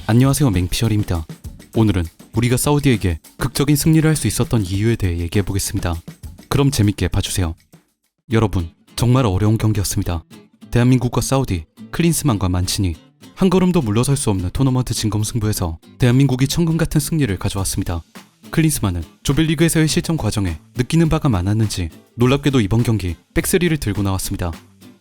안녕하세요, 맹피셜입니다. 오늘은 우리가 사우디에게 극적인 승리를 할 수 있었던 이유에 대해 얘기해보겠습니다. 그럼 재밌게 봐주세요. 여러분, 정말 어려운 경기였습니다. 대한민국과 사우디, 클린스만과 만치니 한 걸음도 물러설 수 없는 토너먼트 진검승부에서 대한민국이 천금같은 승리를 가져왔습니다. 클린스만은 조별리그에서의 실점 과정에 느끼는 바가 많았는지 놀랍게도 이번 경기 백스리를 들고 나왔습니다.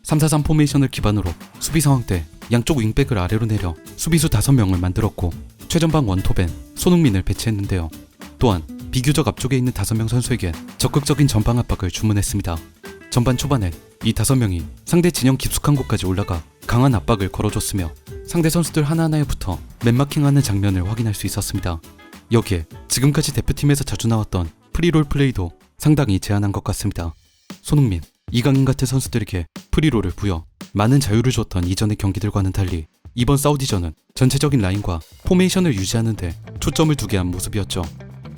3-4-3 포메이션을 기반으로 수비 상황 때 양쪽 윙백을 아래로 내려 수비수 5명을 만들었고 최전방 원톱엔 손흥민을 배치했는데요. 또한 비교적 앞쪽에 있는 5명 선수에게 적극적인 전방 압박을 주문했습니다. 전반 초반엔 이 5명이 상대 진영 깊숙한 곳까지 올라가 강한 압박을 걸어줬으며 상대 선수들 하나하나에 붙어 맨마킹하는 장면을 확인할 수 있었습니다. 여기에 지금까지 대표팀에서 자주 나왔던 프리롤 플레이도 상당히 제한한 것 같습니다. 손흥민, 이강인 같은 선수들에게 프리롤을 부여 많은 자유를 줬던 이전의 경기들과는 달리 이번 사우디전은 전체적인 라인과 포메이션을 유지하는 데 초점을 두게 한 모습이었죠.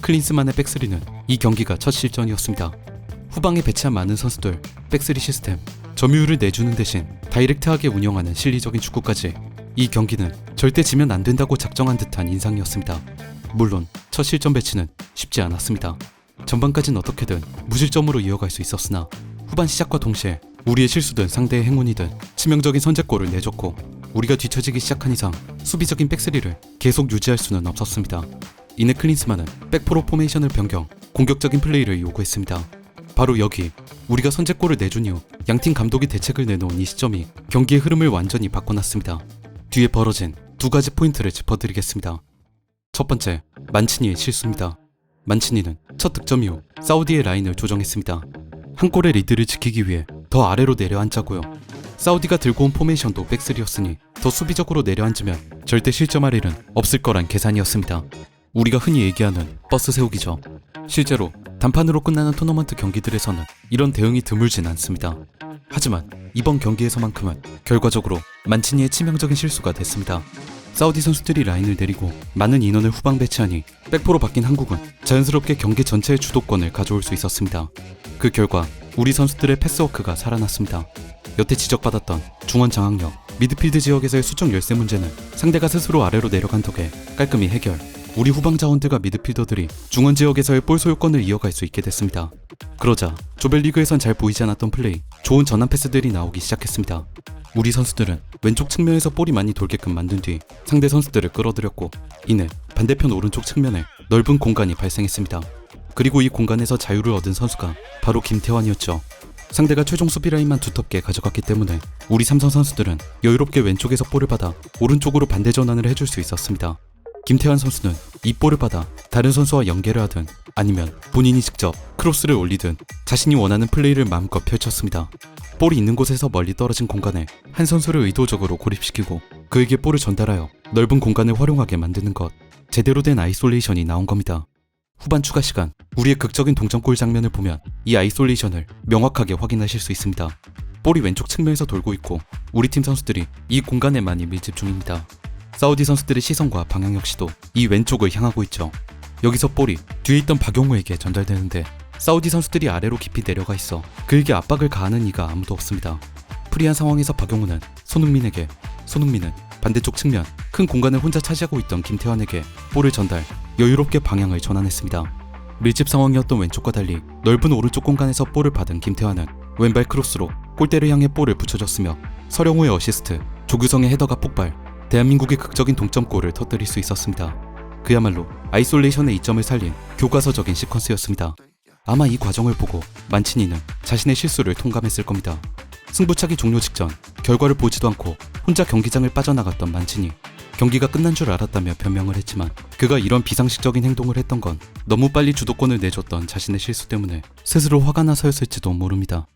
클린스만의 백스리는 이 경기가 첫 실전이었습니다. 후방에 배치한 많은 선수들, 백스리 시스템, 점유율을 내주는 대신 다이렉트하게 운영하는 실리적인 축구까지 이 경기는 절대 지면 안 된다고 작정한 듯한 인상이었습니다. 물론 첫 실전 배치는 쉽지 않았습니다. 전반까지는 어떻게든 무실점으로 이어갈 수 있었으나 후반 시작과 동시에 우리의 실수든 상대의 행운이든 치명적인 선제골을 내줬고 우리가 뒤처지기 시작한 이상 수비적인 백스리를 계속 유지할 수는 없었습니다. 이내 클린스만은 백포로 포메이션을 변경, 공격적인 플레이를 요구했습니다. 바로 여기 우리가 선제골을 내준 이후 양팀 감독이 대책을 내놓은 이 시점이 경기의 흐름을 완전히 바꿔놨습니다. 뒤에 벌어진 두 가지 포인트를 짚어드리겠습니다. 첫 번째, 만치니의 실수입니다. 만치니는 첫 득점 이후 사우디의 라인을 조정했습니다. 한 골의 리드를 지키기 위해 더 아래로 내려앉자고요. 사우디가 들고 온 포메이션도 백스리였으니 더 수비적으로 내려앉으면 절대 실점할 일은 없을 거란 계산이었습니다. 우리가 흔히 얘기하는 버스 세우기죠. 실제로 단판으로 끝나는 토너먼트 경기들에서는 이런 대응이 드물진 않습니다. 하지만 이번 경기에서만큼은 결과적으로 만치니의 치명적인 실수가 됐습니다. 사우디 선수들이 라인을 내리고 많은 인원을 후방 배치하니 백포로 바뀐 한국은 자연스럽게 경기 전체의 주도권을 가져올 수 있었습니다. 그 결과 우리 선수들의 패스워크가 살아났습니다. 여태 지적받았던 중원 장악력, 미드필드 지역에서의 수적 열세 문제는 상대가 스스로 아래로 내려간 덕에 깔끔히 해결, 우리 후방 자원들과 미드필더들이 중원 지역에서의 볼 소유권을 이어갈 수 있게 됐습니다. 그러자 조별리그에선 잘 보이지 않았던 플레이, 좋은 전환 패스들이 나오기 시작했습니다. 우리 선수들은 왼쪽 측면에서 볼이 많이 돌게끔 만든 뒤 상대 선수들을 끌어들였고 이내 반대편 오른쪽 측면에 넓은 공간이 발생했습니다. 그리고 이 공간에서 자유를 얻은 선수가 바로 김태환이었죠. 상대가 최종 수비 라인만 두텁게 가져갔기 때문에 우리 삼성 선수들은 여유롭게 왼쪽에서 볼을 받아 오른쪽으로 반대 전환을 해줄 수 있었습니다. 김태환 선수는 이 볼을 받아 다른 선수와 연계를 하든 아니면 본인이 직접 크로스를 올리든 자신이 원하는 플레이를 마음껏 펼쳤습니다. 볼이 있는 곳에서 멀리 떨어진 공간에 한 선수를 의도적으로 고립시키고 그에게 볼을 전달하여 넓은 공간을 활용하게 만드는 것, 제대로 된 아이솔레이션이 나온 겁니다. 후반 추가 시간, 우리의 극적인 동점골 장면을 보면 이 아이솔레이션을 명확하게 확인하실 수 있습니다. 볼이 왼쪽 측면에서 돌고 있고 우리 팀 선수들이 이 공간에 많이 밀집 중입니다. 사우디 선수들의 시선과 방향 역시도 이 왼쪽을 향하고 있죠. 여기서 볼이 뒤에 있던 박용우에게 전달되는데 사우디 선수들이 아래로 깊이 내려가 있어 그에게 압박을 가하는 이가 아무도 없습니다. 프리한 상황에서 박용우는 손흥민에게, 손흥민은 반대쪽 측면 큰 공간을 혼자 차지하고 있던 김태환에게 볼을 전달, 여유롭게 방향을 전환했습니다. 밀집 상황이었던 왼쪽과 달리 넓은 오른쪽 공간에서 볼을 받은 김태환은 왼발 크로스로 골대를 향해 볼을 붙여줬으며 서령우의 어시스트, 조규성의 헤더가 폭발, 대한민국의 극적인 동점골을 터뜨릴 수 있었습니다. 그야말로 아이솔레이션의 이점을 살린 교과서적인 시퀀스였습니다. 아마 이 과정을 보고 만치니는 자신의 실수를 통감했을 겁니다. 승부차기 종료 직전 결과를 보지도 않고 혼자 경기장을 빠져나갔던 만치니, 경기가 끝난 줄 알았다며 변명을 했지만 그가 이런 비상식적인 행동을 했던 건 너무 빨리 주도권을 내줬던 자신의 실수 때문에 스스로 화가 나서였을지도 모릅니다.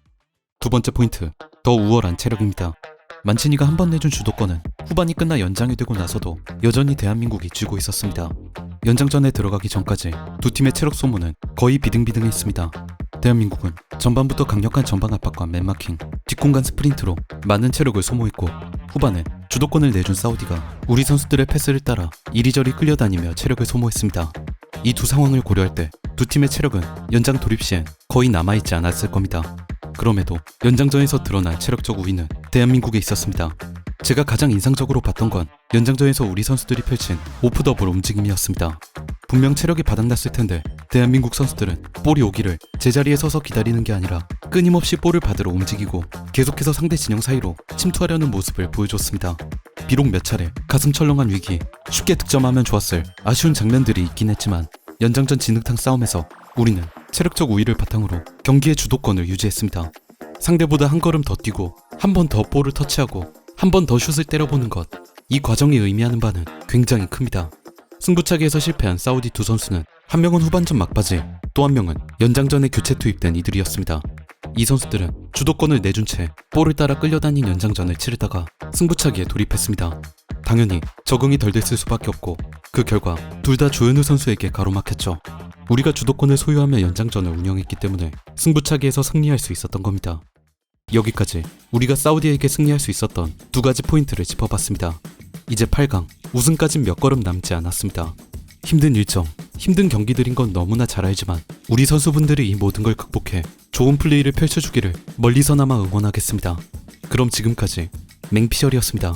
두 번째 포인트, 더 우월한 체력입니다. 만치니가 한 번 내준 주도권은 후반이 끝나 연장이 되고 나서도 여전히 대한민국이 쥐고 있었습니다. 연장전에 들어가기 전까지 두 팀의 체력 소모는 거의 비등비등했습니다. 대한민국은 전반부터 강력한 전방 압박과 맨마킹, 뒷공간 스프린트로 많은 체력을 소모했고 후반에 주도권을 내준 사우디가 우리 선수들의 패스를 따라 이리저리 끌려다니며 체력을 소모했습니다. 이 두 상황을 고려할 때 두 팀의 체력은 연장 돌입 시엔 거의 남아있지 않았을 겁니다. 그럼에도 연장전에서 드러난 체력적 우위는 대한민국에 있었습니다. 제가 가장 인상적으로 봤던 건 연장전에서 우리 선수들이 펼친 오프 더블 움직임이었습니다. 분명 체력이 바닥났을 텐데 대한민국 선수들은 볼이 오기를 제자리에 서서 기다리는 게 아니라 끊임없이 볼을 받으러 움직이고 계속해서 상대 진영 사이로 침투하려는 모습을 보여줬습니다. 비록 몇 차례 가슴 철렁한 위기, 쉽게 득점하면 좋았을 아쉬운 장면들이 있긴 했지만 연장전 진흙탕 싸움에서 우리는 체력적 우위를 바탕으로 경기의 주도권을 유지했습니다. 상대보다 한 걸음 더 뛰고 한 번 더 볼을 터치하고 한 번 더 슛을 때려보는 것, 이 과정이 의미하는 바는 굉장히 큽니다. 승부차기에서 실패한 사우디 두 선수는 한 명은 후반전 막바지, 또 한 명은 연장전에 교체 투입된 이들이었습니다. 이 선수들은 주도권을 내준 채 볼을 따라 끌려다닌 연장전을 치르다가 승부차기에 돌입했습니다. 당연히 적응이 덜 됐을 수밖에 없고 그 결과 둘 다 조현우 선수에게 가로막혔죠. 우리가 주도권을 소유하며 연장전을 운영했기 때문에 승부차기에서 승리할 수 있었던 겁니다. 여기까지 우리가 사우디에게 승리할 수 있었던 두 가지 포인트를 짚어봤습니다. 이제 8강, 우승까진 몇 걸음 남지 않았습니다. 힘든 일정, 힘든 경기들인 건 너무나 잘 알지만 우리 선수분들이 이 모든 걸 극복해 좋은 플레이를 펼쳐주기를 멀리서나마 응원하겠습니다. 그럼 지금까지 맹피셜이었습니다.